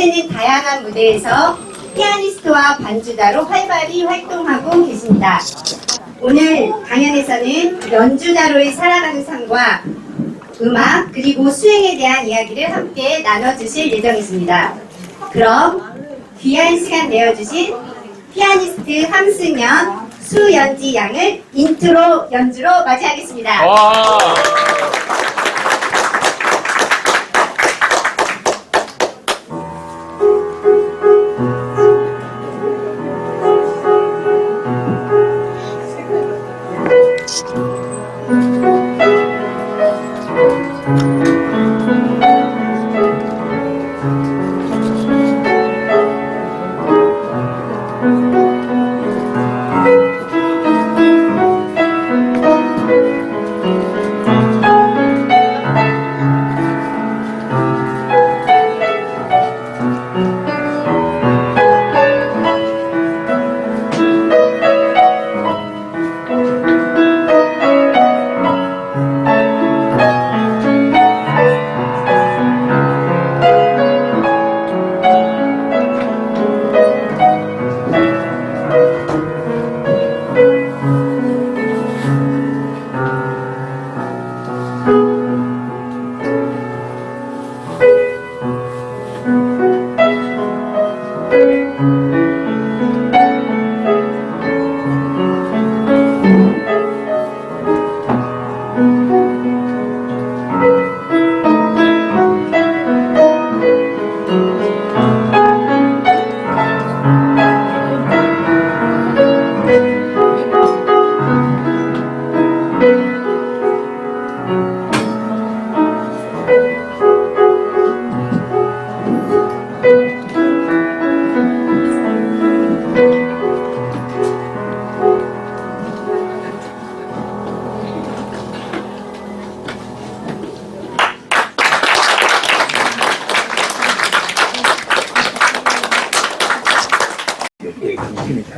요새는 다양한 무대에서 피아니스트와 반주자로 활발히 활동하고 계십니다. 오늘 강연에서는 연주자로의 살아가는 삶과 음악 그리고 수행에 대한 이야기를 함께 나눠주실 예정이십니다. 그럼 귀한 시간 내어주신 피아니스트 함승연, 수연지 양을 인트로 연주로 맞이하겠습니다. 와.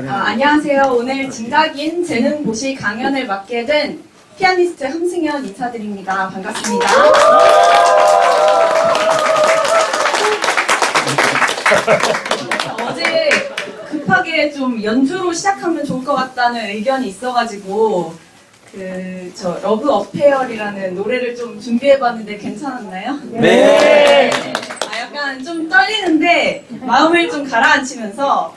안녕하세요. 오늘 진각인 재능고시 강연을 맡게 된 피아니스트 함승연 인사드립니다. 반갑습니다. 어제 급하게 좀 연주로 시작하면 좋을 것 같다는 의견이 있어가지고 저 러브 어페어리라는 노래를 좀 준비해봤는데 괜찮았나요? 네. 약간 좀 떨리는데 마음을 좀 가라앉히면서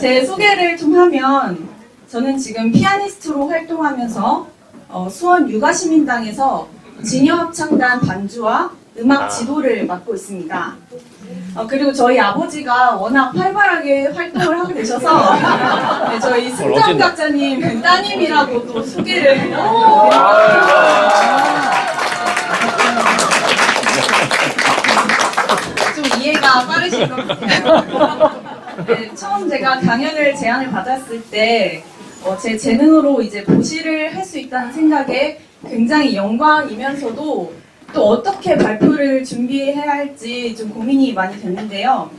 제 소개를 좀 하면 저는 지금 피아니스트로 활동하면서 수원 육아시민당에서 진여합창단 반주와 음악 지도를 맡고 있습니다. 그리고 저희 아버지가 워낙 활발하게 활동을 하고 계셔서 네, 저희 승정 작자님 따님이라고 또 소개를 좀 이해가 빠르실 것 같아요. 네, 처음 제가 강연을 제안을 받았을 때 제 재능으로 이제 보시를 할 수 있다는 생각에 굉장히 영광이면서도 또 어떻게 발표를 준비해야 할지 좀 고민이 많이 됐는데요.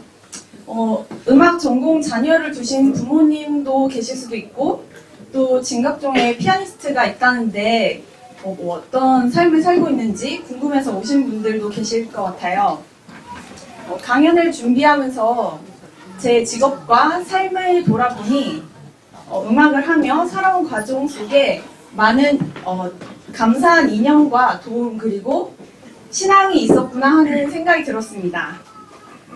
음악 전공 자녀를 두신 부모님도 계실 수도 있고 또 진각종에 피아니스트가 있다는데 뭐 어떤 삶을 살고 있는지 궁금해서 오신 분들도 계실 것 같아요. 강연을 준비하면서 제 직업과 삶을 돌아보니 음악을 하며 살아온 과정 속에 많은 감사한 인연과 도움 그리고 신앙이 있었구나 하는 생각이 들었습니다.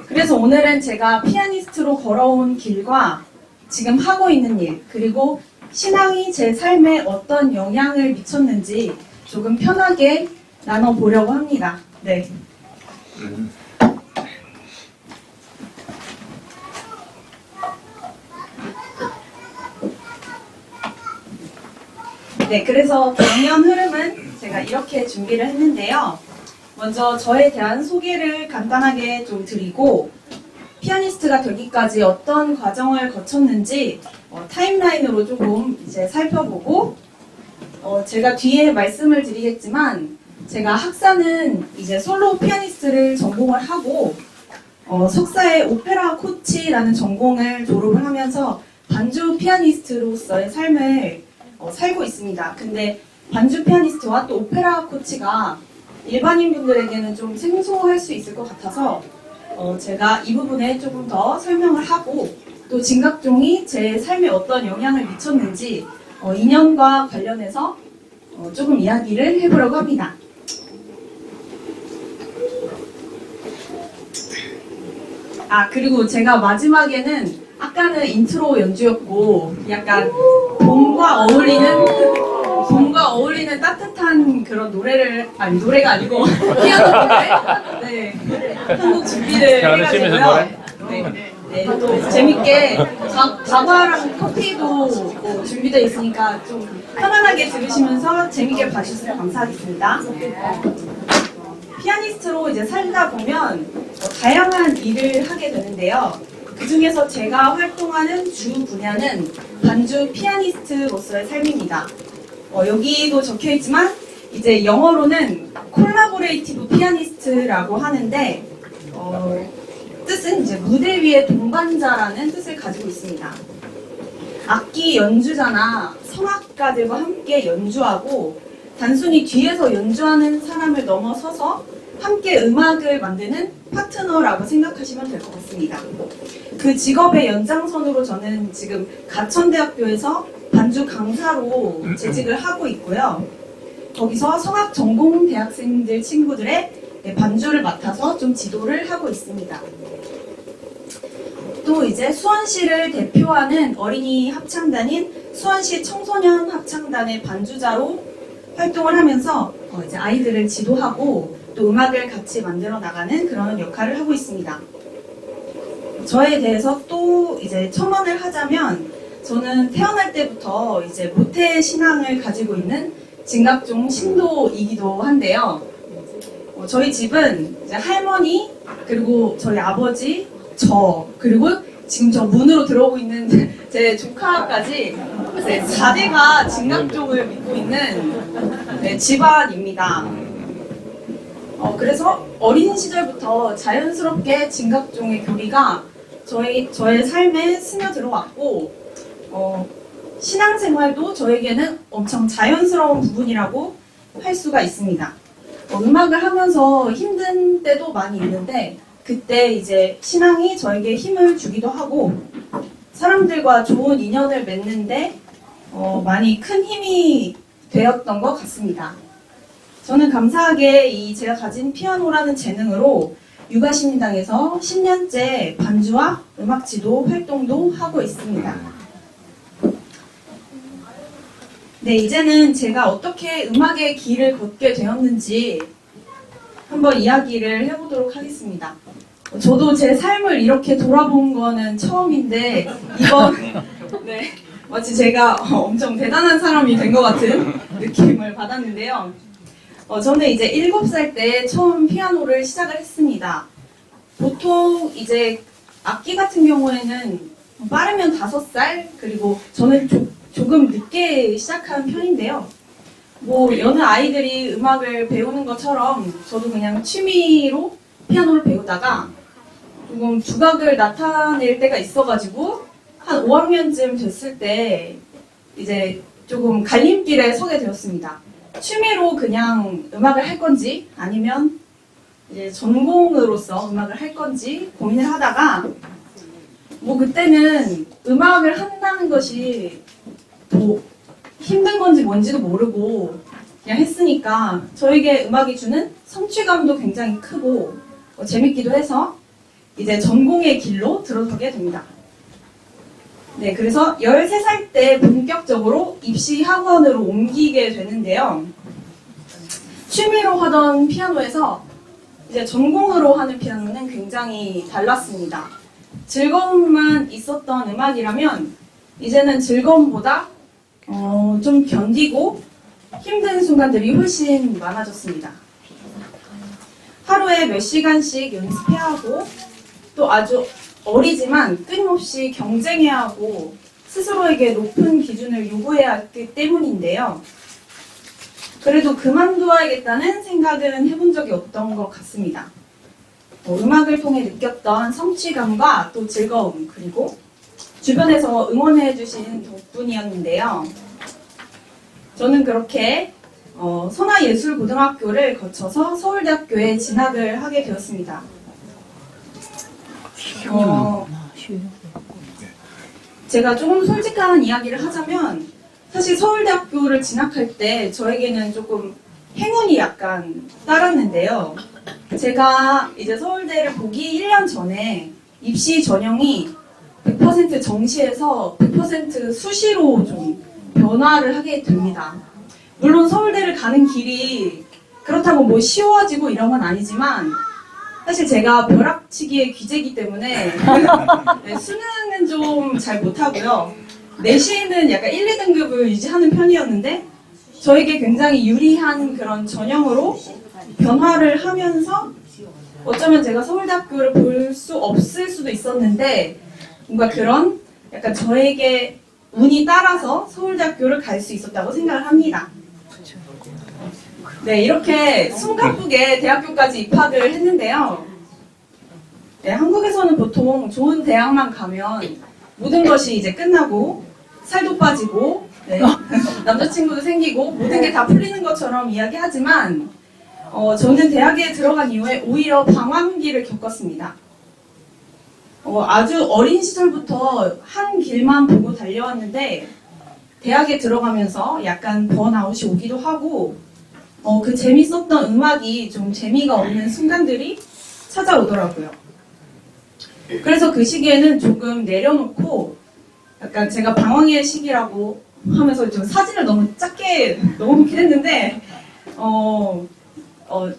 그래서 오늘은 제가 피아니스트로 걸어온 길과 지금 하고 있는 일 그리고 신앙이 제 삶에 어떤 영향을 미쳤는지 조금 편하게 나눠보려고 합니다. 네. 네, 그래서 강연 흐름은 제가 이렇게 준비를 했는데요. 먼저 저에 대한 소개를 간단하게 좀 드리고 피아니스트가 되기까지 어떤 과정을 거쳤는지 타임라인으로 조금 이제 살펴보고 제가 뒤에 말씀을 드리겠지만 제가 학사는 이제 솔로 피아니스트를 전공을 하고 석사의 오페라 코치라는 전공을 졸업을 하면서 반주 피아니스트로서의 삶을 살고 있습니다. 근데 반주 피아니스트와 또 오페라 코치가 일반인 분들에게는 좀 생소할 수 있을 것 같아서 제가 이 부분에 조금 더 설명을 하고 또 진각종이 제 삶에 어떤 영향을 미쳤는지 인연과 관련해서 조금 이야기를 해보려고 합니다. 그리고 제가 마지막에는 아까는 인트로 연주였고 약간 봄과 어울리는 따뜻한 그런 노래가 아니고 피아노 노래 한곡 준비를 해가지고요. 또 재밌게 다과랑 커피도 준비되어 있으니까 좀 편안하게 들으시면서 재밌게 봐주셔서 감사하겠습니다. 피아니스트로 이제 살다 보면 다양한 일을 하게 되는데요. 그 중에서 제가 활동하는 주 분야는 반주 피아니스트로서의 삶입니다. 여기도 적혀 있지만 이제 영어로는 콜라보레이티브 피아니스트라고 하는데 뜻은 이제 무대 위의 동반자라는 뜻을 가지고 있습니다. 악기 연주자나 성악가들과 함께 연주하고 단순히 뒤에서 연주하는 사람을 넘어서서 함께 음악을 만드는 파트너라고 생각하시면 될 것 같습니다. 그 직업의 연장선으로 저는 지금 가천대학교에서 반주 강사로 재직을 하고 있고요. 거기서 성악 전공 대학생들 친구들의 반주를 맡아서 좀 지도를 하고 있습니다. 또 이제 수원시를 대표하는 어린이 합창단인 수원시 청소년 합창단의 반주자로 활동을 하면서 이제 아이들을 지도하고 또 음악을 같이 만들어 나가는 그런 역할을 하고 있습니다. 저에 대해서 또 이제 첨언을 하자면 저는 태어날 때부터 이제 모태 신앙을 가지고 있는 진각종 신도이기도 한데요. 저희 집은 이제 할머니 그리고 저희 아버지 그리고 지금 저 문으로 들어오고 있는 제 조카까지 4대가 진각종을 믿고 있는 집안입니다. 그래서 어린 시절부터 자연스럽게 진각종의 교리가 저의 삶에 스며들어왔고 신앙생활도 저에게는 엄청 자연스러운 부분이라고 할 수가 있습니다. 음악을 하면서 힘든 때도 많이 있는데 그때 이제 신앙이 저에게 힘을 주기도 하고 사람들과 좋은 인연을 맺는데 많이 큰 힘이 되었던 것 같습니다. 저는 감사하게 제가 가진 피아노라는 재능으로 육아신당에서 10년째 반주와 음악 지도 활동도 하고 있습니다. 네, 이제는 제가 어떻게 음악의 길을 걷게 되었는지 한번 이야기를 해보도록 하겠습니다. 저도 제 삶을 이렇게 돌아본 거는 처음인데 마치 제가 엄청 대단한 사람이 된 것 같은 느낌을 받았는데요. 저는 이제 7살 때 처음 피아노를 시작을 했습니다. 보통 이제 악기 같은 경우에는 빠르면 5살, 그리고 저는 조금 늦게 시작한 편인데요. 여느 아이들이 음악을 배우는 것처럼 저도 그냥 취미로 피아노를 배우다가 조금 두각을 나타낼 때가 있어가지고 한 5학년쯤 됐을 때 이제 조금 갈림길에 서게 되었습니다. 취미로 그냥 음악을 할 건지 아니면 이제 전공으로서 음악을 할 건지 고민을 하다가 그때는 음악을 한다는 것이 힘든 건지 뭔지도 모르고 그냥 했으니까 저에게 음악이 주는 성취감도 굉장히 크고 재밌기도 해서 이제 전공의 길로 들어서게 됩니다. 네, 그래서 13살 때 본격적으로 입시 학원으로 옮기게 되는데요. 취미로 하던 피아노에서 이제 전공으로 하는 피아노는 굉장히 달랐습니다. 즐거움만 있었던 음악이라면 이제는 즐거움보다 좀 견디고 힘든 순간들이 훨씬 많아졌습니다. 하루에 몇 시간씩 연습해야 하고 또 아주 어리지만 끊임없이 경쟁해야 하고 스스로에게 높은 기준을 요구해야 하기 때문인데요. 그래도 그만둬야겠다는 생각은 해본 적이 없던 것 같습니다. 음악을 통해 느꼈던 성취감과 또 즐거움, 그리고 주변에서 응원해 주신 덕분이었는데요. 저는 그렇게 선화예술고등학교를 거쳐서 서울대학교에 진학을 하게 되었습니다. 제가 조금 솔직한 이야기를 하자면 사실 서울대학교를 진학할 때 저에게는 조금 행운이 약간 따랐는데요. 제가 이제 서울대를 보기 1년 전에 입시 전형이 100% 정시에서 100% 수시로 좀 변화를 하게 됩니다. 물론 서울대를 가는 길이 그렇다고 뭐 쉬워지고 이런 건 아니지만 사실 제가 벼락치기의 귀재이기 때문에 네, 수능은 좀 잘 못하고요. 내신은 약간 1, 2등급을 유지하는 편이었는데 저에게 굉장히 유리한 그런 전형으로 변화를 하면서 어쩌면 제가 서울대학교를 볼 수 없을 수도 있었는데 뭔가 그런 약간 저에게 운이 따라서 서울대학교를 갈 수 있었다고 생각을 합니다. 네, 이렇게 숨가쁘게 대학교까지 입학을 했는데요. 네, 한국에서는 보통 좋은 대학만 가면 모든 것이 이제 끝나고 살도 빠지고 네, 남자친구도 생기고 모든 게 다 풀리는 것처럼 이야기하지만 저는 대학에 들어간 이후에 오히려 방황기를 겪었습니다. 아주 어린 시절부터 한 길만 보고 달려왔는데 대학에 들어가면서 약간 번아웃이 오기도 하고 그 재밌었던 음악이 좀 재미가 없는 순간들이 찾아오더라고요. 그래서 그 시기에는 조금 내려놓고 약간 제가 방황의 시기라고 하면서 좀 사진을 너무 작게 넣어놓긴 했는데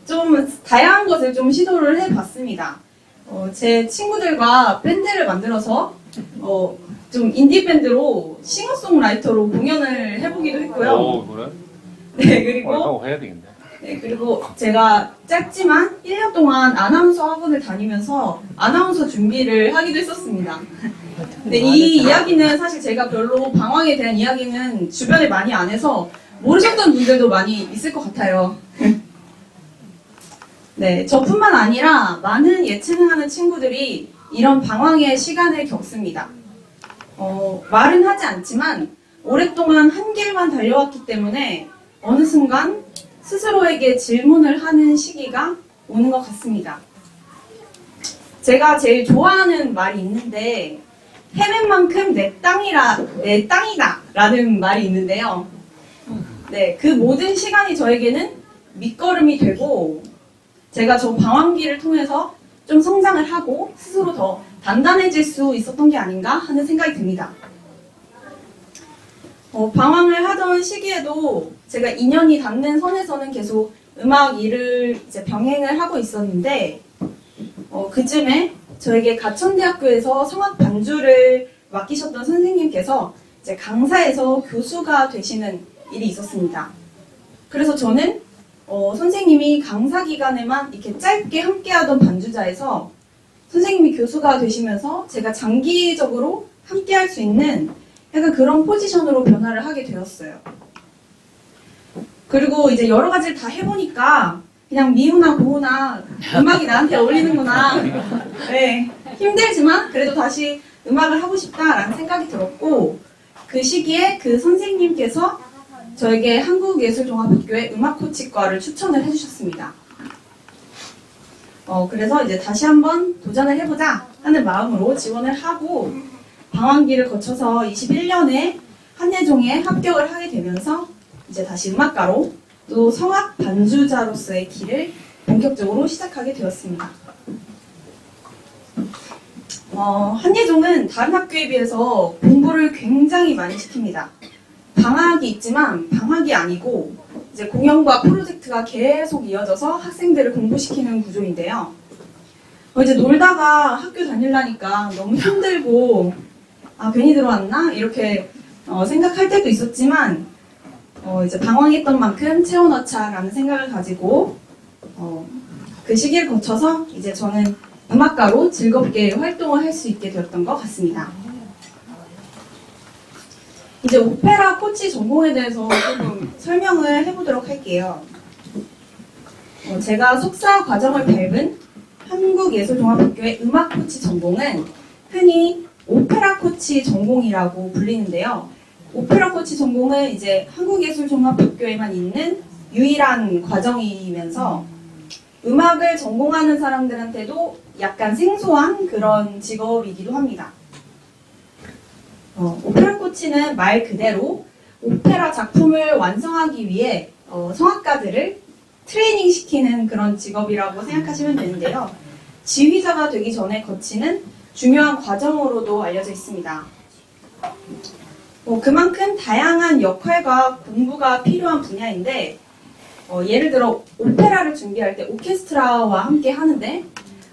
좀 다양한 것을 좀 시도를 해봤습니다. 제 친구들과 밴드를 만들어서 좀 인디 밴드로 싱어송라이터로 공연을 해보기도 했고요. 그래? 네, 그리고 하고 해야 되겠네. 네, 그리고 제가 짧지만 1년 동안 아나운서 학원을 다니면서 아나운서 준비를 하기도 했었습니다. 근데 이 이야기는 사실 제가 별로 방황에 대한 이야기는 주변에 많이 안 해서 모르셨던 분들도 많이 있을 것 같아요. 네, 저뿐만 아니라 많은 예체능하는 친구들이 이런 방황의 시간을 겪습니다. 말은 하지 않지만 오랫동안 한 길만 달려왔기 때문에 어느 순간 스스로에게 질문을 하는 시기가 오는 것 같습니다. 제가 제일 좋아하는 말이 있는데 해낸 만큼 내 땅이다 라는 말이 있는데요. 네, 그 모든 시간이 저에게는 밑거름이 되고 제가 저 방황기를 통해서 좀 성장을 하고 스스로 더 단단해질 수 있었던 게 아닌가 하는 생각이 듭니다. 방황을 하던 시기에도 제가 인연이 닿는 선에서는 계속 음악 일을 이제 병행을 하고 있었는데 그쯤에 저에게 가천대학교에서 성악 반주를 맡기셨던 선생님께서 이제 강사에서 교수가 되시는 일이 있었습니다. 그래서 저는 선생님이 강사 기간에만 이렇게 짧게 함께하던 반주자에서 선생님이 교수가 되시면서 제가 장기적으로 함께할 수 있는 약간 그런 포지션으로 변화를 하게 되었어요. 그리고 이제 여러 가지를 다 해보니까 그냥 미우나 고우나 음악이 나한테 어울리는구나. 네, 힘들지만 그래도 다시 음악을 하고 싶다라는 생각이 들었고 그 시기에 그 선생님께서 저에게 한국예술종합학교의 음악코치과를 추천을 해주셨습니다. 그래서 이제 다시 한번 도전을 해보자 하는 마음으로 지원을 하고 방황기를 거쳐서 21년에 한예종에 합격을 하게 되면서 이제 다시 음악가로 또 성악 반주자로서의 길을 본격적으로 시작하게 되었습니다. 한예종은 다른 학교에 비해서 공부를 굉장히 많이 시킵니다. 방학이 있지만 방학이 아니고 이제 공연과 프로젝트가 계속 이어져서 학생들을 공부시키는 구조인데요. 이제 놀다가 학교 다니려니까 너무 힘들고 괜히 들어왔나? 이렇게 생각할 때도 있었지만 이제 방황했던 만큼 채워넣자라는 생각을 가지고 그 시기를 거쳐서 이제 저는 음악가로 즐겁게 활동을 할 수 있게 되었던 것 같습니다. 이제 오페라 코치 전공에 대해서 조금 설명을 해보도록 할게요. 제가 석사 과정을 밟은 한국예술종합학교의 음악 코치 전공은 흔히 오페라 코치 전공이라고 불리는데요. 오페라 코치 전공은 이제 한국예술종합학교에만 있는 유일한 과정이면서 음악을 전공하는 사람들한테도 약간 생소한 그런 직업이기도 합니다. 오페라 코치는 말 그대로 오페라 작품을 완성하기 위해 성악가들을 트레이닝 시키는 그런 직업이라고 생각하시면 되는데요. 지휘자가 되기 전에 거치는 중요한 과정으로도 알려져 있습니다. 그만큼 다양한 역할과 공부가 필요한 분야인데 예를 들어 오페라를 준비할 때 오케스트라와 함께 하는데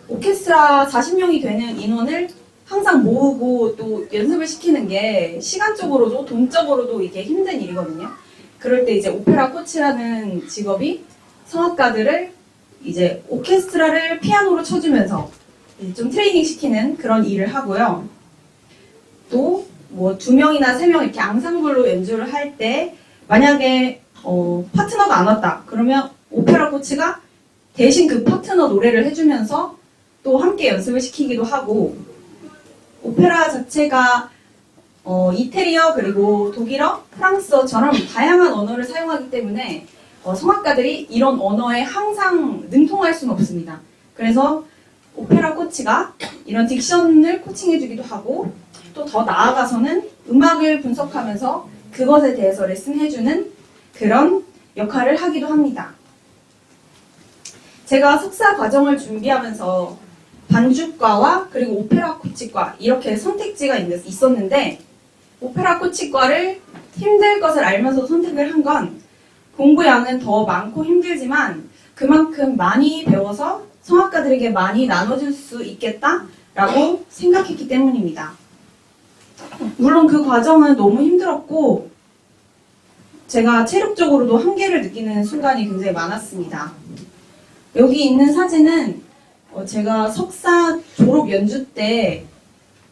오케스트라 40명이 되는 인원을 항상 모으고 또 연습을 시키는 게 시간적으로도 돈적으로도 이게 힘든 일이거든요. 그럴 때 이제 오페라 코치라는 직업이 성악가들을 이제 오케스트라를 피아노로 쳐주면서 좀 트레이닝 시키는 그런 일을 하고요. 또 뭐 2명이나 3명 이렇게 앙상블로 연주를 할 때 만약에 파트너가 안 왔다. 그러면 오페라 코치가 대신 그 파트너 노래를 해주면서 또 함께 연습을 시키기도 하고 오페라 자체가 이태리어 그리고 독일어, 프랑스어처럼 다양한 언어를 사용하기 때문에 성악가들이 이런 언어에 항상 능통할 수는 없습니다. 그래서 오페라 코치가 이런 딕션을 코칭해주기도 하고 또 더 나아가서는 음악을 분석하면서 그것에 대해서 레슨해주는 그런 역할을 하기도 합니다. 제가 석사 과정을 준비하면서 반주과와 그리고 오페라 코치과 이렇게 선택지가 있었는데 오페라 코치과를 힘들 것을 알면서 선택을 한 건 공부량은 더 많고 힘들지만 그만큼 많이 배워서 성악가들에게 많이 나눠줄 수 있겠다라고 생각했기 때문입니다. 물론 그 과정은 너무 힘들었고 제가 체력적으로도 한계를 느끼는 순간이 굉장히 많았습니다. 여기 있는 사진은 제가 석사 졸업 연주 때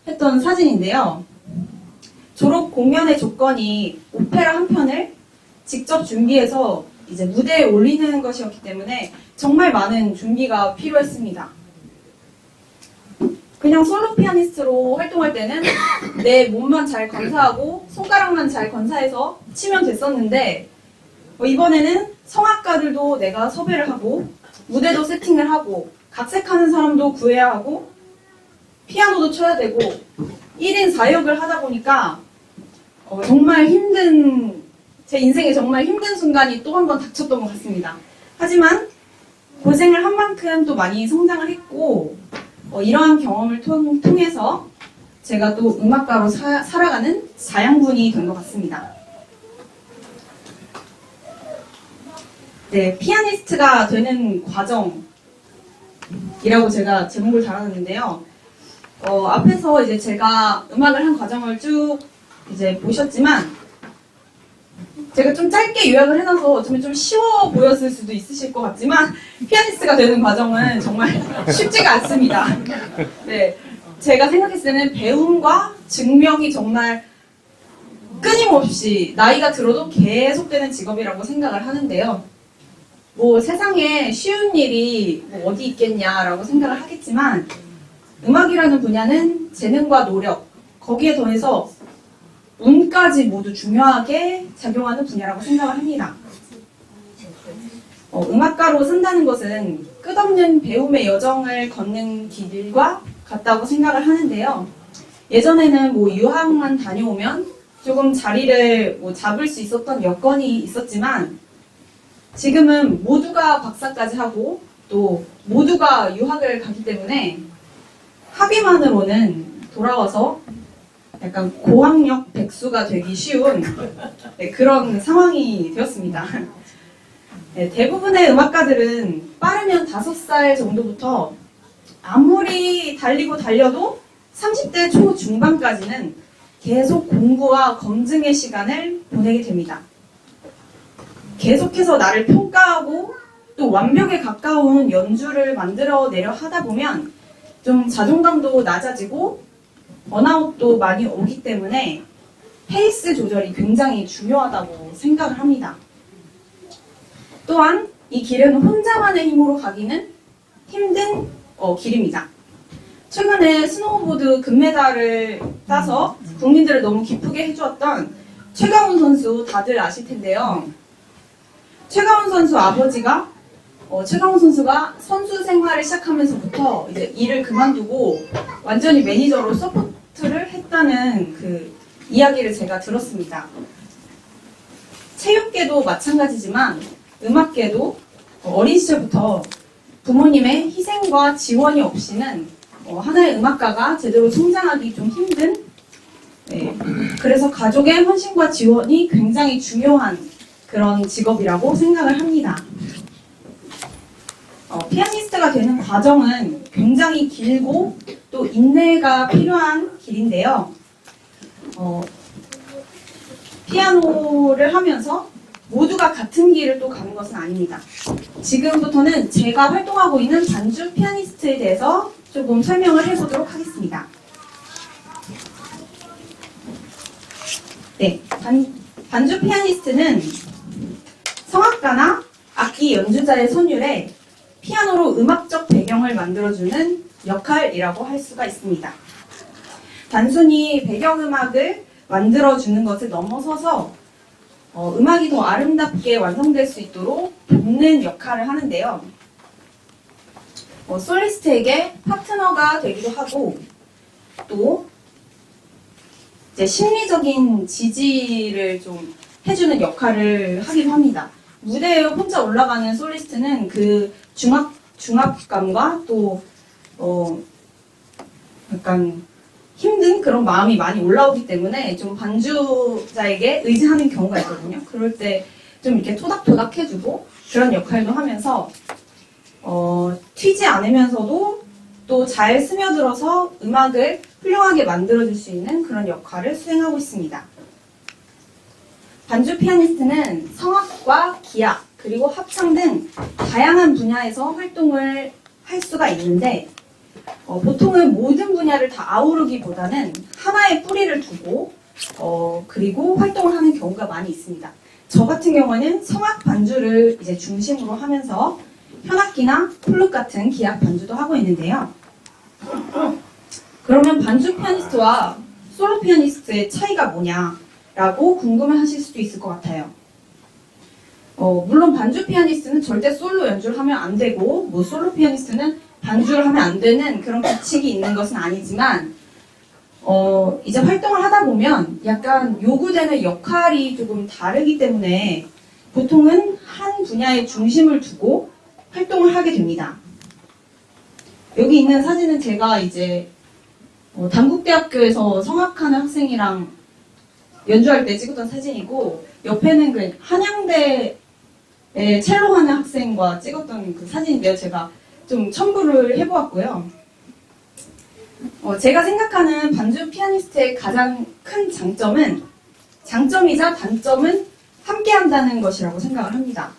했던 사진인데요. 졸업 공연의 조건이 오페라 한 편을 직접 준비해서 이제 무대에 올리는 것이었기 때문에 정말 많은 준비가 필요했습니다. 그냥 솔로 피아니스트로 활동할 때는 내 몸만 잘 건사하고 손가락만 잘 건사해서 치면 됐었는데 이번에는 성악가들도 내가 섭외를 하고 무대도 세팅을 하고 각색하는 사람도 구해야 하고 피아노도 쳐야 되고 1인 4역을 하다 보니까 정말 힘든 제 인생에 정말 힘든 순간이 또 한 번 닥쳤던 것 같습니다. 하지만 고생을 한 만큼 또 많이 성장을 했고 이러한 경험을 통해서 제가 또 음악가로 살아가는 자양분이 된 것 같습니다. 네, 피아니스트가 되는 과정이라고 제가 제목을 달았는데요. 앞에서 이제 제가 음악을 한 과정을 쭉 이제 보셨지만 제가 좀 짧게 요약을 해놔서 어쩌면 좀 쉬워 보였을 수도 있으실 것 같지만 피아니스트가 되는 과정은 정말 쉽지가 않습니다. 네, 제가 생각했을 때는 배움과 증명이 정말 끊임없이 나이가 들어도 계속되는 직업이라고 생각을 하는데요. 뭐 세상에 쉬운 일이 뭐 어디 있겠냐라고 생각을 하겠지만 음악이라는 분야는 재능과 노력, 거기에 더해서 운까지 모두 중요하게 작용하는 분야라고 생각을 합니다. 음악가로 쓴다는 것은 끝없는 배움의 여정을 걷는 길과 같다고 생각을 하는데요. 예전에는 뭐 유학만 다녀오면 조금 자리를 뭐 잡을 수 있었던 여건이 있었지만 지금은 모두가 박사까지 하고 또 모두가 유학을 가기 때문에 학위만으로는 돌아와서 약간 고학력 백수가 되기 쉬운 그런 상황이 되었습니다. 네, 대부분의 음악가들은 빠르면 5살 정도부터 아무리 달리고 달려도 30대 초중반까지는 계속 공부와 검증의 시간을 보내게 됩니다. 계속해서 나를 평가하고 또 완벽에 가까운 연주를 만들어내려 하다 보면 좀 자존감도 낮아지고 번아웃도 많이 오기 때문에 페이스 조절이 굉장히 중요하다고 생각을 합니다. 또한 이 길은 혼자만의 힘으로 가기는 힘든 길입니다. 최근에 스노우보드 금메달을 따서 국민들을 너무 기쁘게 해주었던 최가훈 선수 다들 아실 텐데요. 최가훈 선수 아버지가 최강호 선수가 선수 생활을 시작하면서부터 이제 일을 그만두고 완전히 매니저로 서포트를 했다는 그 이야기를 제가 들었습니다. 체육계도 마찬가지지만 음악계도 어린 시절부터 부모님의 희생과 지원이 없이는 하나의 음악가가 제대로 성장하기 좀 힘든, 네, 그래서 가족의 헌신과 지원이 굉장히 중요한 그런 직업이라고 생각을 합니다. 피아니스트가 되는 과정은 굉장히 길고 또 인내가 필요한 길인데요. 피아노를 하면서 모두가 같은 길을 또 가는 것은 아닙니다. 지금부터는 제가 활동하고 있는 반주 피아니스트에 대해서 조금 설명을 해보도록 하겠습니다. 네, 반주 피아니스트는 성악가나 악기 연주자의 선율에 피아노로 음악적 배경을 만들어주는 역할이라고 할 수가 있습니다. 단순히 배경음악을 만들어주는 것을 넘어서서 음악이 더 아름답게 완성될 수 있도록 돕는 역할을 하는데요. 솔리스트에게 파트너가 되기도 하고 또 이제 심리적인 지지를 좀 해주는 역할을 하기도 합니다. 무대에 혼자 올라가는 솔리스트는 그 중압감과 또 약간 힘든 그런 마음이 많이 올라오기 때문에 좀 반주자에게 의지하는 경우가 있거든요. 그럴 때 좀 이렇게 토닥토닥 해주고 그런 역할도 하면서 튀지 않으면서도 또 잘 스며들어서 음악을 훌륭하게 만들어줄 수 있는 그런 역할을 수행하고 있습니다. 반주 피아니스트는 성악과 기악 그리고 합창 등 다양한 분야에서 활동을 할 수가 있는데 보통은 모든 분야를 다 아우르기보다는 하나의 뿌리를 두고 그리고 활동을 하는 경우가 많이 있습니다. 저 같은 경우는 성악 반주를 이제 중심으로 하면서 현악기나 플룻 같은 기악 반주도 하고 있는데요. 그러면 반주 피아니스트와 솔로 피아니스트의 차이가 뭐냐라고 궁금해하실 수도 있을 것 같아요. 물론 반주 피아니스트는 절대 솔로 연주를 하면 안 되고 뭐 솔로 피아니스트는 반주를 하면 안 되는 그런 규칙이 있는 것은 아니지만 이제 활동을 하다 보면 약간 요구되는 역할이 조금 다르기 때문에 보통은 한 분야에 중심을 두고 활동을 하게 됩니다. 여기 있는 사진은 제가 이제 단국대학교에서 성악하는 학생이랑 연주할 때 찍었던 사진이고 옆에는 그 한양대에 첼로 하는 학생과 찍었던 그 사진인데요. 제가 좀 첨부를 해보았고요. 제가 생각하는 반주 피아니스트의 가장 큰 장점이자 단점은 함께 한다는 것이라고 생각을 합니다.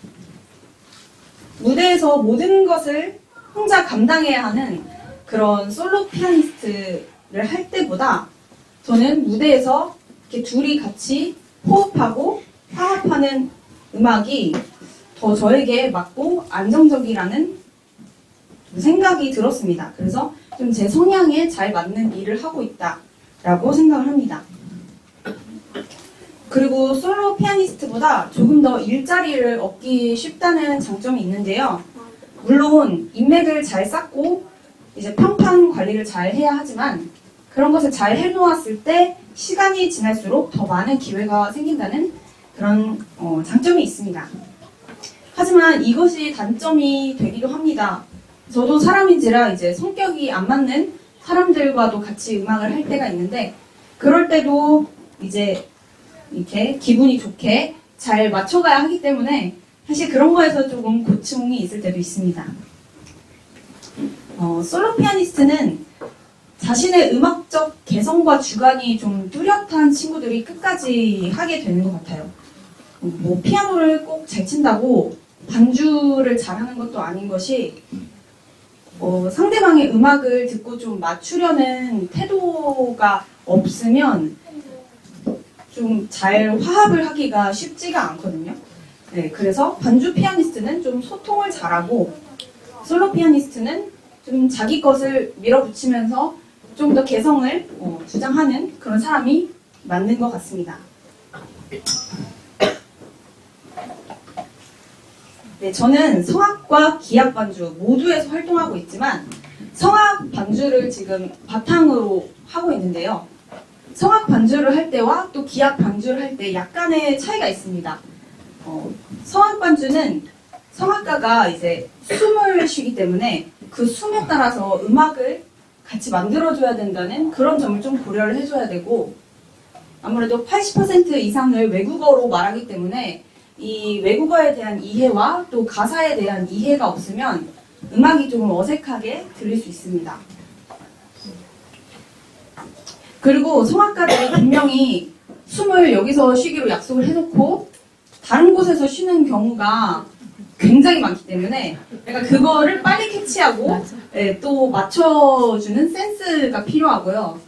무대에서 모든 것을 혼자 감당해야 하는 그런 솔로 피아니스트를 할 때보다 저는 무대에서 이렇게 둘이 같이 호흡하고 화합하는 음악이 더 저에게 맞고 안정적이라는 생각이 들었습니다. 그래서 좀 제 성향에 잘 맞는 일을 하고 있다라고 생각을 합니다. 그리고 솔로 피아니스트보다 조금 더 일자리를 얻기 쉽다는 장점이 있는데요. 물론 인맥을 잘 쌓고 이제 평판 관리를 잘 해야 하지만 그런 것을 잘 해놓았을 때 시간이 지날수록 더 많은 기회가 생긴다는 그런 장점이 있습니다. 하지만 이것이 단점이 되기도 합니다. 저도 사람인지라 이제 성격이 안 맞는 사람들과도 같이 음악을 할 때가 있는데 그럴 때도 이제 이렇게 기분이 좋게 잘 맞춰가야 하기 때문에 사실 그런 거에서 조금 고충이 있을 때도 있습니다. 솔로 피아니스트는 자신의 음악적 개성과 주관이 좀 뚜렷한 친구들이 끝까지 하게 되는 것 같아요. 뭐 피아노를 꼭 잘 친다고 반주를 잘하는 것도 아닌 것이 상대방의 음악을 듣고 좀 맞추려는 태도가 없으면 좀 잘 화합을 하기가 쉽지가 않거든요. 네, 그래서 반주 피아니스트는 좀 소통을 잘하고 솔로 피아니스트는 좀 자기 것을 밀어붙이면서 좀 더 개성을 주장하는 그런 사람이 맞는 것 같습니다. 네, 네, 저는 성악과 기악 반주 모두에서 활동하고 있지만 성악 반주를 지금 바탕으로 하고 있는데요. 성악 반주를 할 때와 또 기악 반주를 할 때 약간의 차이가 있습니다. 성악 반주는 성악가가 이제 숨을 쉬기 때문에 그 숨에 따라서 음악을 같이 만들어줘야 된다는 그런 점을 좀 고려를 해줘야 되고, 아무래도 80% 이상을 외국어로 말하기 때문에 이 외국어에 대한 이해와 또 가사에 대한 이해가 없으면 음악이 조금 어색하게 들릴 수 있습니다. 그리고 성악가들이 분명히 숨을 여기서 쉬기로 약속을 해놓고 다른 곳에서 쉬는 경우가 굉장히 많기 때문에 그러니까 그거를 빨리 캐치하고 또 맞춰주는 센스가 필요하고요.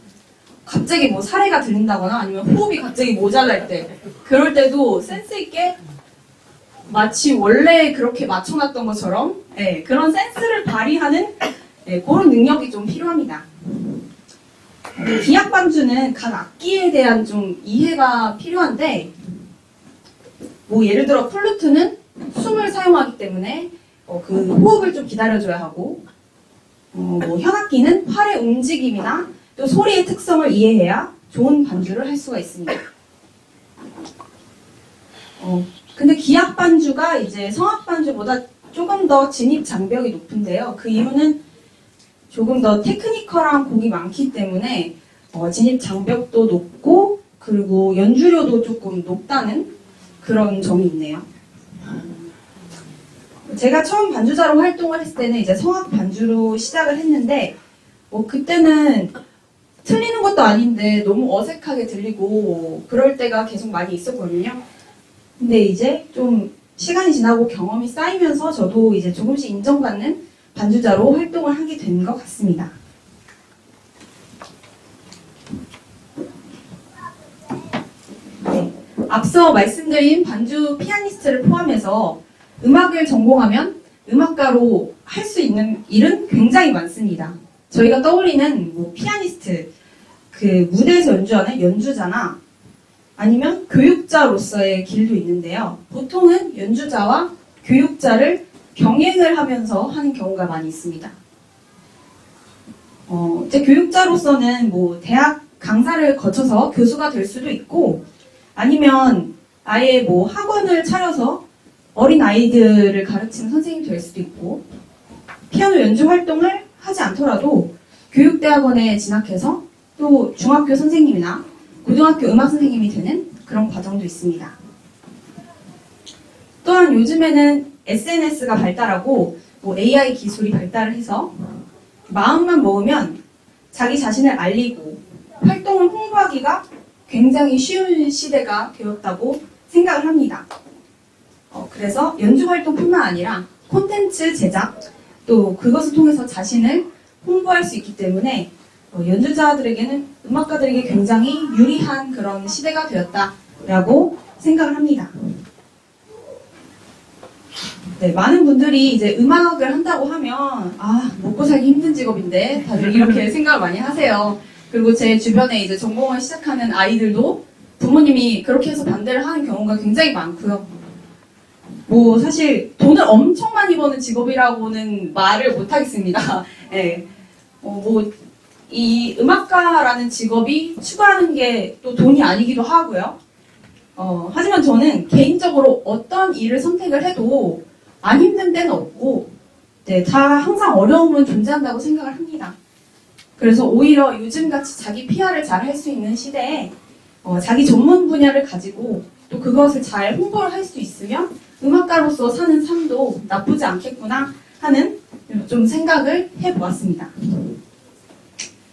갑자기 뭐 사례가 들린다거나 아니면 호흡이 갑자기 모자랄 때 그럴 때도 센스 있게 마치 원래 그렇게 맞춰놨던 것처럼 그런 센스를 발휘하는 그런 능력이 좀 필요합니다. 기악 반주는 각 악기에 대한 좀 이해가 필요한데, 뭐 예를 들어 플루트는 숨을 사용하기 때문에 그 호흡을 좀 기다려줘야 하고, 뭐 현악기는 팔의 움직임이나 또 소리의 특성을 이해해야 좋은 반주를 할 수가 있습니다. 근데 기악 반주가 이제 성악 반주보다 조금 더 진입 장벽이 높은데요. 그 이유는 조금 더 테크니컬한 곡이 많기 때문에 진입 장벽도 높고 그리고 연주료도 조금 높다는 그런 점이 있네요. 제가 처음 반주자로 활동을 했을 때는 이제 성악 반주로 시작을 했는데 그때는 틀리는 것도 아닌데 너무 어색하게 들리고 그럴 때가 계속 많이 있었거든요. 근데 이제 좀 시간이 지나고 경험이 쌓이면서 저도 이제 조금씩 인정받는 반주자로 활동을 하게 된 것 같습니다. 네, 앞서 말씀드린 반주 피아니스트를 포함해서 음악을 전공하면 음악가로 할 수 있는 일은 굉장히 많습니다. 저희가 떠올리는 뭐 피아니스트, 그 무대에서 연주하는 연주자나 아니면 교육자로서의 길도 있는데요. 보통은 연주자와 교육자를 병행을 하면서 하는 경우가 많이 있습니다. 이제 교육자로서는 뭐 대학 강사를 거쳐서 교수가 될 수도 있고, 아니면 아예 뭐 학원을 차려서 어린 아이들을 가르치는 선생님이 될 수도 있고, 피아노 연주 활동을 하지 않더라도 교육대학원에 진학해서 또 중학교 선생님이나 고등학교 음악 선생님이 되는 그런 과정도 있습니다. 또한 요즘에는 SNS가 발달하고 뭐 AI 기술이 발달을 해서 마음만 먹으면 자기 자신을 알리고 활동을 홍보하기가 굉장히 쉬운 시대가 되었다고 생각을 합니다. 그래서 연주 활동뿐만 아니라 콘텐츠 제작, 또 그것을 통해서 자신을 홍보할 수 있기 때문에 연주자들에게는, 음악가들에게 굉장히 유리한 그런 시대가 되었다라고 생각을 합니다. 네, 많은 분들이 이제 음악을 한다고 하면 먹고 살기 힘든 직업인데 다들 이렇게 생각을 많이 하세요. 그리고 제 주변에 이제 전공을 시작하는 아이들도 부모님이 그렇게 해서 반대를 하는 경우가 굉장히 많고요. 뭐 사실 돈을 엄청 많이 버는 직업이라고는 말을 못 하겠습니다. 네. 이 음악가라는 직업이 추구하는 게 또 돈이 아니기도 하고요. 하지만 저는 개인적으로 어떤 일을 선택을 해도 안 힘든 데는 없고, 네, 다 항상 어려움은 존재한다고 생각을 합니다. 그래서 오히려 요즘같이 자기 PR을 잘 할 수 있는 시대에 자기 전문 분야를 가지고 또 그것을 잘 홍보를 할 수 있으면 음악가로서 사는 삶도 나쁘지 않겠구나 하는 좀 생각을 해보았습니다.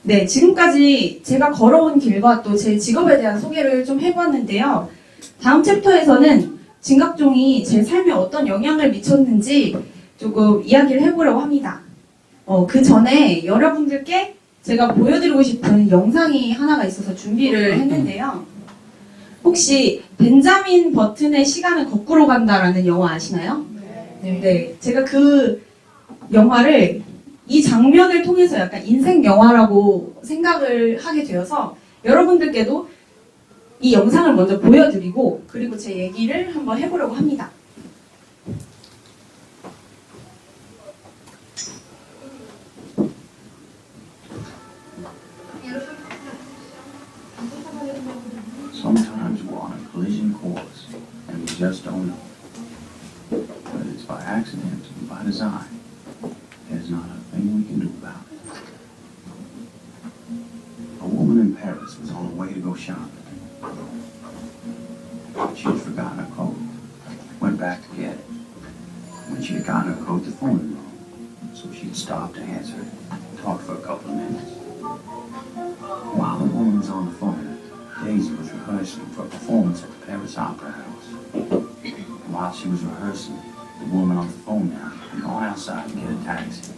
네, 지금까지 제가 걸어온 길과 또 제 직업에 대한 소개를 좀 해보았는데요. 다음 챕터에서는 진각종이 제 삶에 어떤 영향을 미쳤는지 조금 이야기를 해보려고 합니다. 그 전에 여러분들께 제가 보여드리고 싶은 영상이 하나가 있어서 준비를 했는데요. 혹시 벤자민 버튼의 시간은 거꾸로 간다라는 영화 아시나요? 네, 제가 그 영화를 이 장면을 통해서 약간 인생 영화라고 생각을 하게 되어서 여러분들께도 이 영상을 먼저 보여드리고 그리고 제 얘기를 한번 해보려고 합니다. just don't know. Whether it's by accident or by design, there's not a thing we can do about it. A woman in Paris was on her way to go shopping. She had forgotten her coat. Went back to get it. When she had gotten her coat, the phone had rung. So she had stopped to answer it. Talked for a couple of minutes. While the woman was on the phone, Daisy was rehearsing for a performance at the Paris Opera House. While she was rehearsing, the woman on the phone now had gone outside to get a taxi.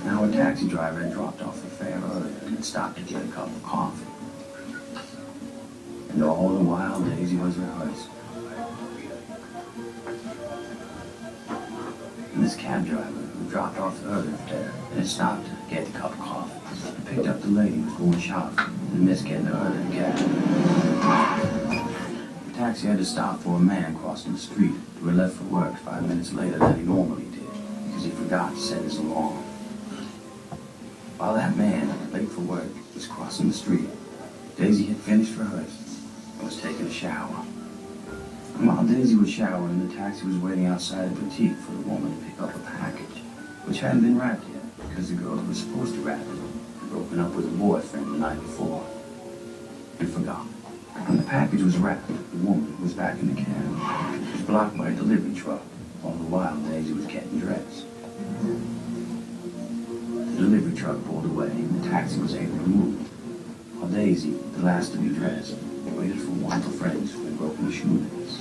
Now a taxi driver had dropped off the fare earlier and had stopped to get a cup of coffee. And all the while Daisy was rehearsing. And this cab driver who dropped off the earlier fare and had stopped to get the cup of coffee and picked up the lady who was going shopping and missed getting the earlier cab. The taxi had to stop for a man crossing the street who had left for work 5 minutes later than he normally did because he forgot to set his alarm. While that man, late for work, was crossing the street, Daisy had finished rehearsing and was taking a shower. And while Daisy was showering, the taxi was waiting outside the boutique for the woman to pick up a package, which hadn't been wrapped yet because the girl who was supposed to wrap it had broken up with her boyfriend the night before and forgot. When the package was wrapped, the woman was back in the cab. She was blocked by a delivery truck, all the while Daisy was getting dressed. The delivery truck pulled away and the taxi was able to move, while Daisy, the last to be dressed, waited for one of her friends who had broken a shoelace.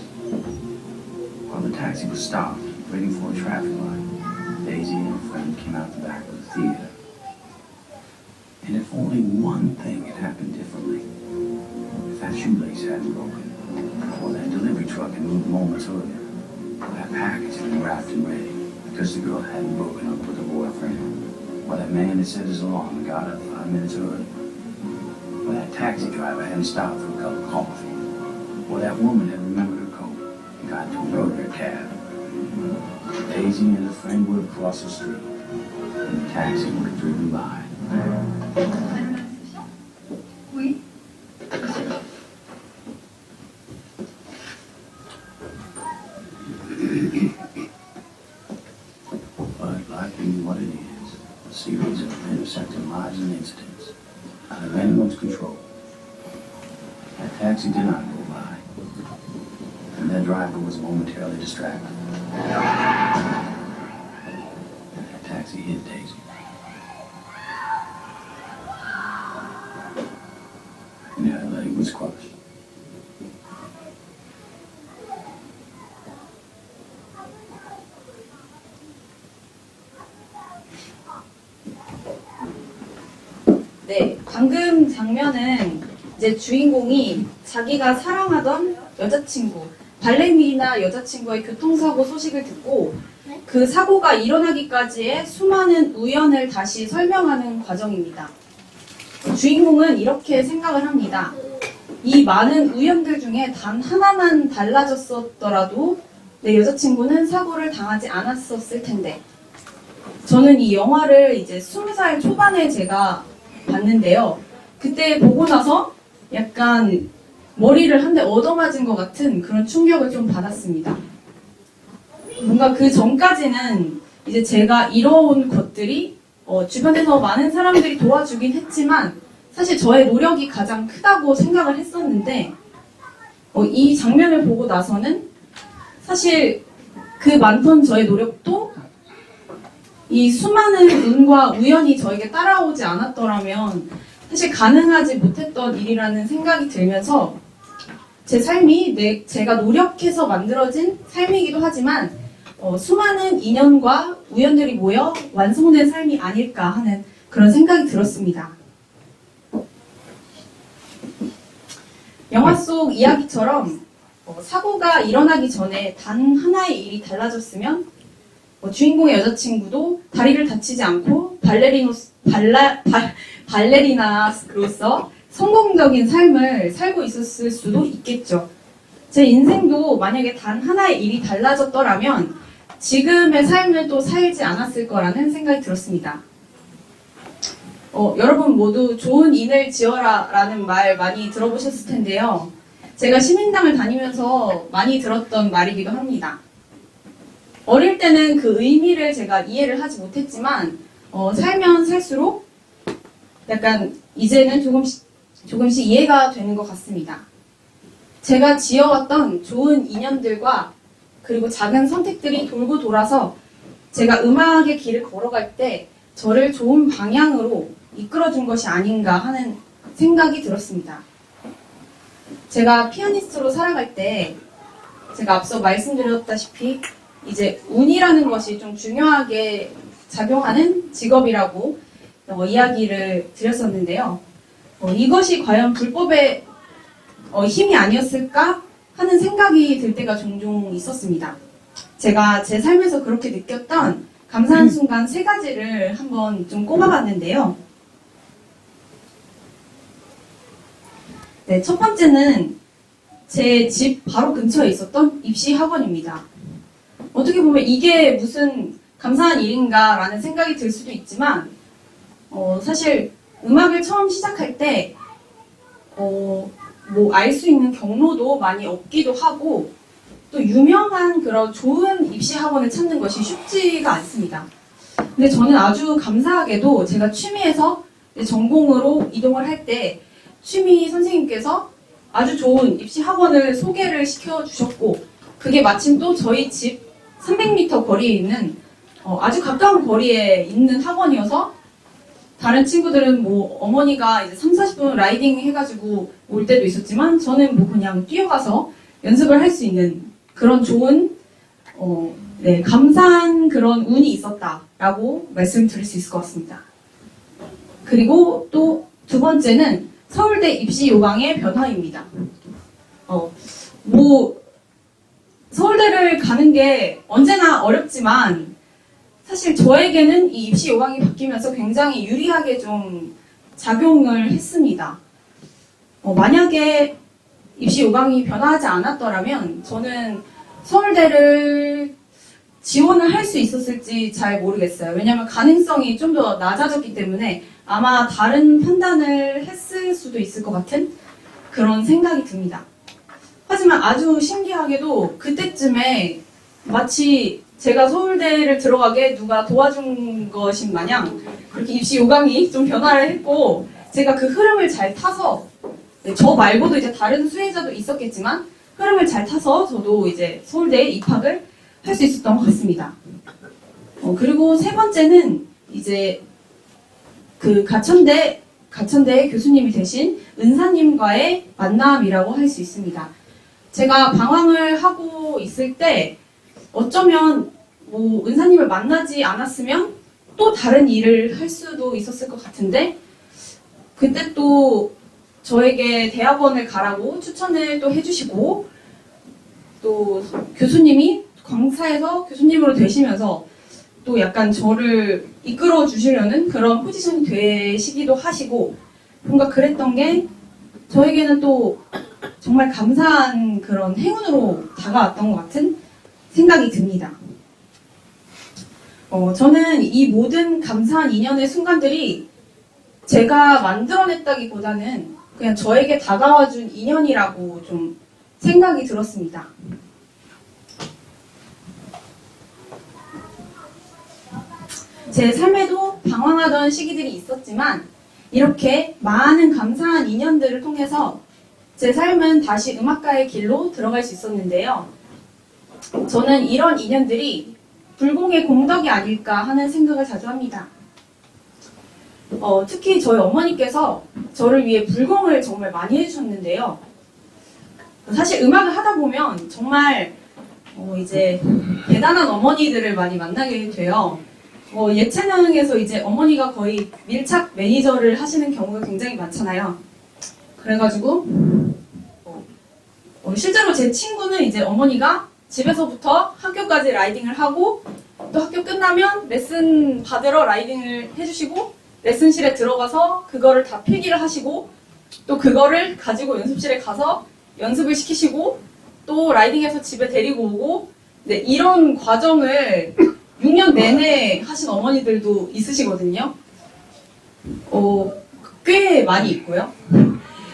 While the taxi was stopped, waiting for a traffic light, Daisy and her friend came out the back of the theater. And if only one thing had happened differently, if that shoelace hadn't broken, or that delivery truck had moved moments earlier, or that package had been wrapped and ready because the girl hadn't broken up with her boyfriend, or that man had set his alarm and got up 5 minutes early, or that taxi driver hadn't stopped for a cup of coffee, or that woman had remembered her coat and got into an earlier cab, Daisy and her friend would have crossed the street, and the taxi would have driven by. Oui. But life being what it is, a series of intersecting lives and incidents, out of anyone's control. That taxi did not go by, and that driver was momentarily distracted. And that taxi hit Daisy. And her leg was crushed. 네, 방금 장면은 이제 주인공이 자기가 사랑하던 여자친구, 발레리나 여자친구의 교통사고 소식을 듣고 그 사고가 일어나기까지의 수많은 우연을 다시 설명하는 과정입니다. 주인공은 이렇게 생각을 합니다. 이 많은 우연들 중에 단 하나만 달라졌었더라도 내 여자친구는 사고를 당하지 않았었을 텐데. 저는 이 영화를 이제 20살 초반에 제가 봤는데요. 그때 보고 나서 약간 머리를 한 대 얻어맞은 것 같은 그런 충격을 좀 받았습니다. 뭔가 그 전까지는 이제 제가 이뤄온 것들이 주변에서 많은 사람들이 도와주긴 했지만 사실 저의 노력이 가장 크다고 생각을 했었는데 이 장면을 보고 나서는 사실 그 많던 저의 노력도 이 수많은 운과 우연이 저에게 따라오지 않았더라면 사실 가능하지 못했던 일이라는 생각이 들면서 제 삶이 제가 노력해서 만들어진 삶이기도 하지만 수많은 인연과 우연들이 모여 완성된 삶이 아닐까 하는 그런 생각이 들었습니다. 영화 속 이야기처럼 사고가 일어나기 전에 단 하나의 일이 달라졌으면 주인공의 여자친구도 다리를 다치지 않고 발레리나로서 성공적인 삶을 살고 있었을 수도 있겠죠. 제 인생도 만약에 단 하나의 일이 달라졌더라면 지금의 삶을 또 살지 않았을 거라는 생각이 들었습니다. 여러분 모두 좋은 인을 지어라 라는 말 많이 들어보셨을 텐데요. 제가 시민당을 다니면서 많이 들었던 말이기도 합니다. 어릴 때는 그 의미를 제가 이해를 하지 못했지만 살면 살수록 약간 이제는 조금씩 이해가 되는 것 같습니다. 제가 지어왔던 좋은 인연들과 그리고 작은 선택들이 돌고 돌아서 제가 음악의 길을 걸어갈 때 저를 좋은 방향으로 이끌어준 것이 아닌가 하는 생각이 들었습니다. 제가 피아니스트로 살아갈 때 제가 앞서 말씀드렸다시피 이제 운이라는 것이 좀 중요하게 작용하는 직업이라고 이야기를 드렸었는데요. 이것이 과연 불법의 힘이 아니었을까 하는 생각이 들 때가 종종 있었습니다. 제가 제 삶에서 그렇게 느꼈던 감사한 순간 3가지를 한번 좀 꼽아봤는데요. 네, 첫 번째는 제 집 바로 근처에 있었던 입시 학원입니다. 어떻게 보면 이게 무슨 감사한 일인가 라는 생각이 들 수도 있지만 사실 음악을 처음 시작할 때 알 수 있는 경로도 많이 없기도 하고 또 유명한 그런 좋은 입시 학원을 찾는 것이 쉽지가 않습니다. 근데 저는 아주 감사하게도 제가 취미에서 전공으로 이동을 할 때 취미 선생님께서 아주 좋은 입시 학원을 소개를 시켜주셨고 그게 마침 또 저희 집 300m 거리에 있는 아주 가까운 거리에 있는 학원이어서 다른 친구들은 뭐 어머니가 이제 30-40분 라이딩 해가지고 올 때도 있었지만 저는 뭐 그냥 뛰어가서 연습을 할 수 있는 그런 좋은 감사한 그런 운이 있었다라고 말씀드릴 수 있을 것 같습니다. 그리고 또 2번째는 서울대 입시 요강의 변화입니다. 서울대를 가는 게 언제나 어렵지만 사실 저에게는 이 입시 요강이 바뀌면서 굉장히 유리하게 좀 작용을 했습니다. 만약에 입시 요강이 변화하지 않았더라면 저는 서울대를 지원을 할 수 있었을지 잘 모르겠어요. 왜냐하면 가능성이 좀 더 낮아졌기 때문에 아마 다른 판단을 했을 수도 있을 것 같은 그런 생각이 듭니다. 하지만 아주 신기하게도 그때쯤에 마치 제가 서울대를 들어가게 누가 도와준 것인 마냥 그렇게 입시 요강이 좀 변화를 했고 제가 그 흐름을 잘 타서 저 말고도 이제 다른 수혜자도 있었겠지만 흐름을 잘 타서 저도 이제 서울대에 입학을 할 수 있었던 것 같습니다. 그리고 3번째는 이제 그 가천대 교수님이 되신 은사님과의 만남이라고 할 수 있습니다. 제가 방황을 하고 있을 때 어쩌면 뭐 은사님을 만나지 않았으면 또 다른 일을 할 수도 있었을 것 같은데 그때 또 저에게 대학원을 가라고 추천을 또 해주시고 또 교수님이 강사에서 교수님으로 되시면서 또 약간 저를 이끌어 주시려는 그런 포지션이 되시기도 하시고 뭔가 그랬던 게 저에게는 또 정말 감사한 그런 행운으로 다가왔던 것 같은 생각이 듭니다. 저는 이 모든 감사한 인연의 순간들이 제가 만들어냈다기보다는 그냥 저에게 다가와준 인연이라고 좀 생각이 들었습니다. 제 삶에도 방황하던 시기들이 있었지만 이렇게 많은 감사한 인연들을 통해서 제 삶은 다시 음악가의 길로 들어갈 수 있었는데요. 저는 이런 인연들이 불공의 공덕이 아닐까 하는 생각을 자주 합니다. 특히 저희 어머니께서 저를 위해 불공을 정말 많이 해주셨는데요. 사실 음악을 하다 보면 정말 이제 대단한 어머니들을 많이 만나게 돼요. 예체능에서 이제 어머니가 거의 밀착 매니저를 하시는 경우가 굉장히 많잖아요. 그래가지고 실제로 제 친구는 이제 어머니가 집에서부터 학교까지 라이딩을 하고 또 학교 끝나면 레슨 받으러 라이딩을 해주시고 레슨실에 들어가서 그거를 다 필기를 하시고 또 그거를 가지고 연습실에 가서 연습을 시키시고 또 라이딩해서 집에 데리고 오고 네, 이런 과정을 6년 내내 하신 어머니들도 있으시거든요. 꽤 많이 있고요.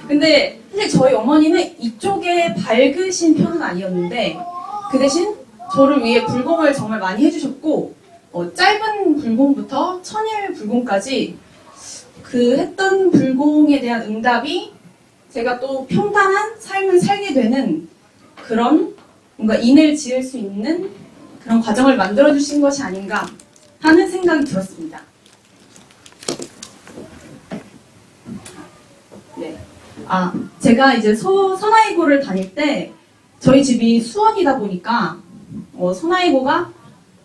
근데 사실 저희 어머니는 이쪽에 밝으신 편은 아니었는데 그 대신 저를 위해 불공을 정말 많이 해주셨고 짧은 불공부터 천일 불공까지 그 했던 불공에 대한 응답이 제가 또 평탄한 삶을 살게 되는 그런 뭔가 인을 지을 수 있는 그런 과정을 만들어주신 것이 아닌가 하는 생각이 들었습니다. 네. 제가 이제 선화이고를 다닐 때 저희 집이 수원이다 보니까 선화이고가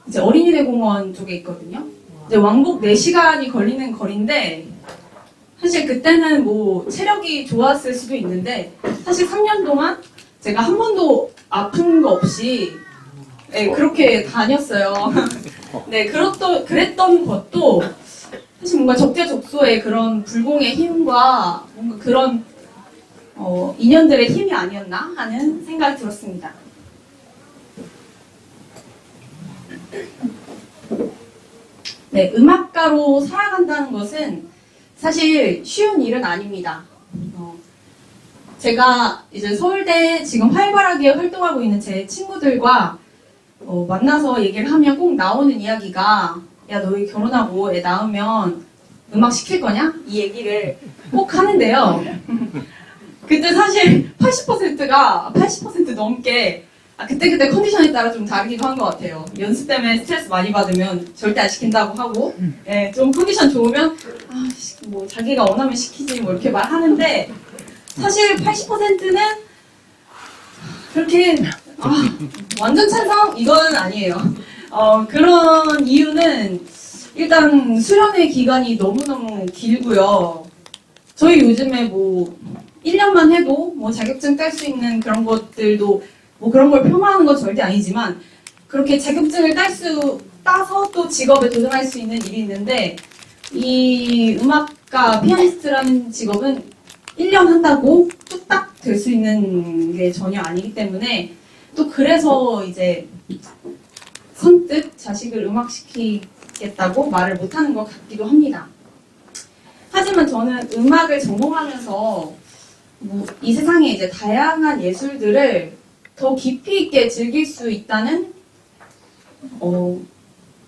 이제 어린이대공원 쪽에 있거든요. 이제 왕복 4시간이 걸리는 거리인데 사실 그때는 뭐 체력이 좋았을 수도 있는데 사실 3년 동안 제가 한 번도 아픈 거 없이 네, 그렇게 다녔어요. 네, 그랬던 것도 사실 뭔가 적재적소의 그런 불공의 힘과 뭔가 그런 인연들의 힘이 아니었나 하는 생각이 들었습니다. 네, 음악가로 살아간다는 것은 사실 쉬운 일은 아닙니다. 제가 이제 서울대 지금 활발하게 활동하고 있는 제 친구들과 만나서 얘기를 하면 꼭 나오는 이야기가 야, 너희 결혼하고 애 낳으면 음악 시킬 거냐? 이 얘기를 꼭 하는데요. 그때 사실 80% 넘게 그때 컨디션에 따라 좀 다르기도 한 것 같아요. 연습 때문에 스트레스 많이 받으면 절대 안 시킨다고 하고, 예, 좀 컨디션 좋으면 뭐 자기가 원하면 시키지 뭐 이렇게 말하는데 사실 80%는 그렇게 완전 찬성 이건 아니에요. 그런 이유는 일단 수련의 기간이 너무너무 길고요. 저희 요즘에 뭐 1년만 해도 뭐 자격증 딸 수 있는 그런 것들도 뭐 그런 걸 폄하하는 건 절대 아니지만 그렇게 자격증을 따서 또 직업에 도전할 수 있는 일이 있는데 이 음악가 피아니스트라는 직업은 1년 한다고 뚝딱 될 수 있는 게 전혀 아니기 때문에 또 그래서 이제 선뜻 자식을 음악시키겠다고 말을 못하는 것 같기도 합니다. 하지만 저는 음악을 전공하면서 이 세상에 이제 다양한 예술들을 더 깊이 있게 즐길 수 있다는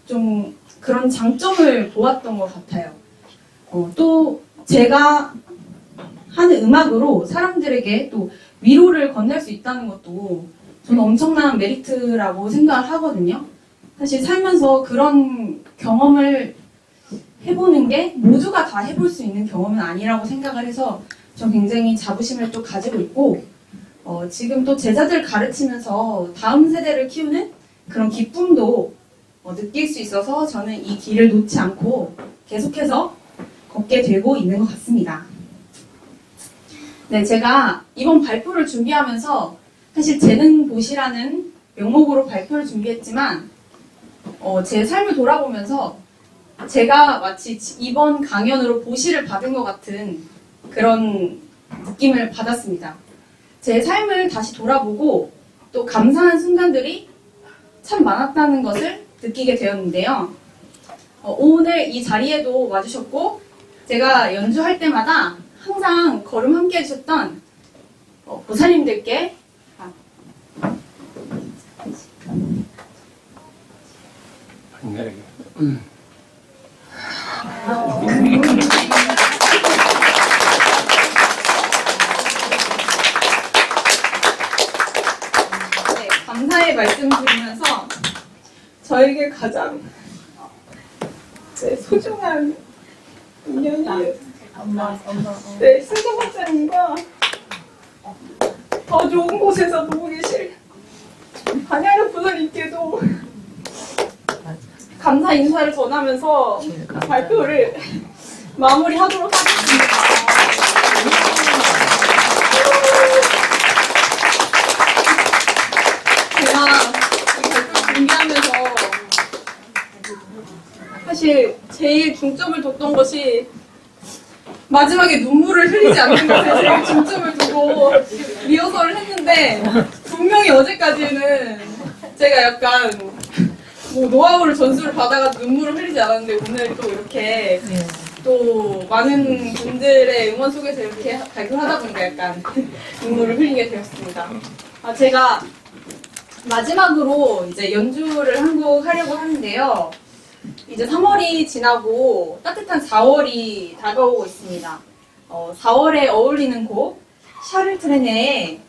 좀 그런 장점을 보았던 것 같아요. 또 제가 하는 음악으로 사람들에게 또 위로를 건넬 수 있다는 것도 저는 엄청난 메리트라고 생각을 하거든요. 사실 살면서 그런 경험을 해보는 게 모두가 다 해볼 수 있는 경험은 아니라고 생각을 해서 저 굉장히 자부심을 또 가지고 있고 지금 또 제자들 가르치면서 다음 세대를 키우는 그런 기쁨도 느낄 수 있어서 저는 이 길을 놓지 않고 계속해서 걷게 되고 있는 것 같습니다. 네, 제가 이번 발표를 준비하면서 사실 재능보시라는 명목으로 발표를 준비했지만 제 삶을 돌아보면서 제가 마치 이번 강연으로 보시를 받은 것 같은 그런 느낌을 받았습니다. 제 삶을 다시 돌아보고 또 감사한 순간들이 참 많았다는 것을 느끼게 되었는데요. 오늘 이 자리에도 와주셨고 제가 연주할 때마다 항상 걸음 함께 해주셨던 보살님들께 감사의 말씀 드리면서 저에게 가장 소중한 인연이 네, 승경 박사님과 더 좋은 곳에서 보고 계실 반야르 부사님께도 감사 인사를 전하면서 발표를 마무리하도록 하겠습니다. 제가 이 발표를 준비하면서 사실 제일 중점을 뒀던 것이 마지막에 눈물을 흘리지 않는 것에 제일 중점을 두고 리허설을 했는데 분명히 어제까지는 제가 약간 뭐 노하우를 전수를 받아가지고 눈물을 흘리지 않았는데 오늘 또 이렇게 또 많은 분들의 응원 속에서 이렇게 발표를 하다 보니까 약간 눈물을 흘리게 되었습니다. 제가 마지막으로 이제 연주를 한 곡 하려고 하는데요. 이제 3월이 지나고 따뜻한 4월이 다가오고 있습니다. 4월에 어울리는 곡 샤를 트레네의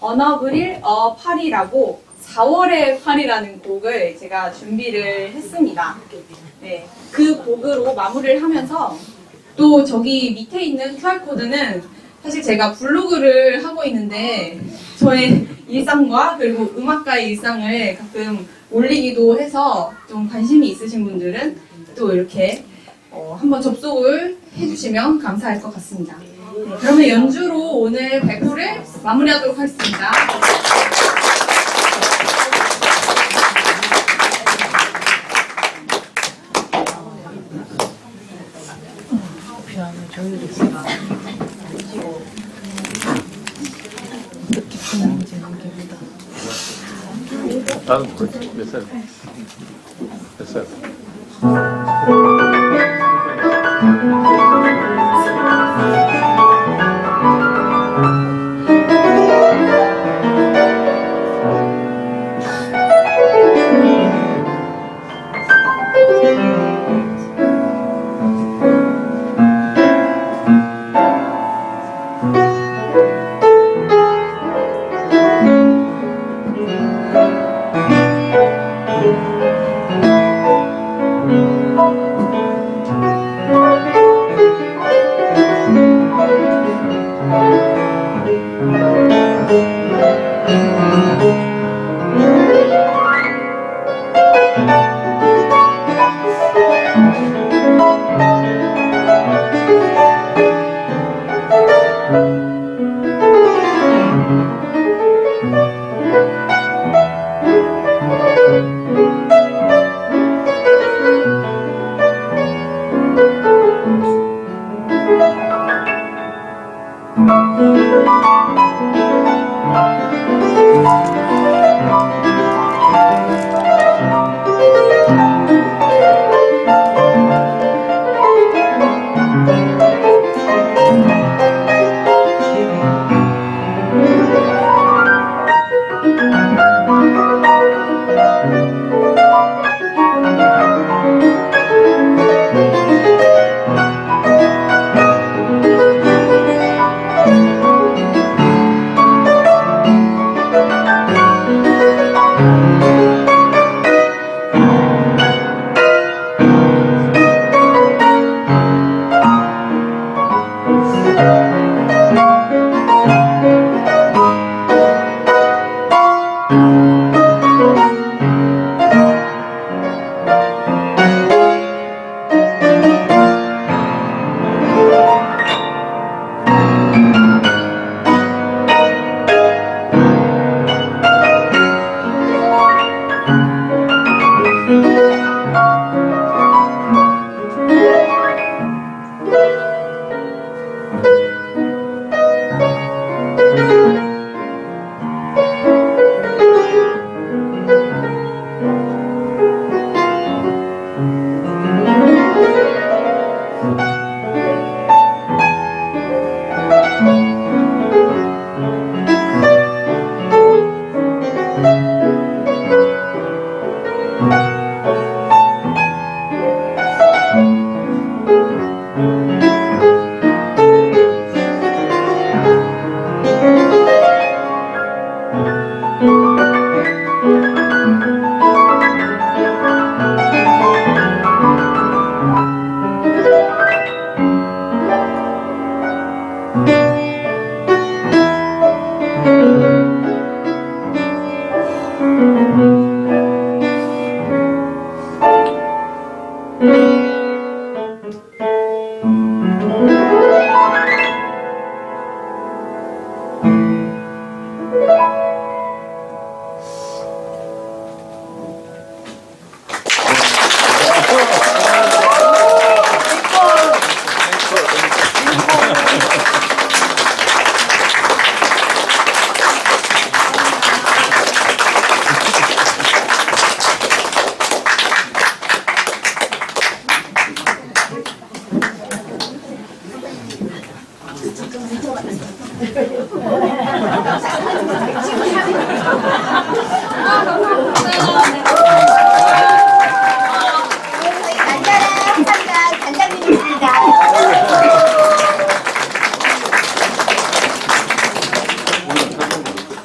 어너브릴 어 파리라고 4월의 파리라는 곡을 제가 준비를 했습니다. 네, 그 곡으로 마무리를 하면서 또 저기 밑에 있는 QR코드는 사실 제가 블로그를 하고 있는데 저의 일상과 그리고 음악가의 일상을 가끔 올리기도 해서 좀 관심이 있으신 분들은 또 이렇게 한번 접속을 해주시면 감사할 것 같습니다. 네, 그러면 연주로 오늘 발표를 마무리하도록 하겠습니다. 나는 몇 살? 몇 살?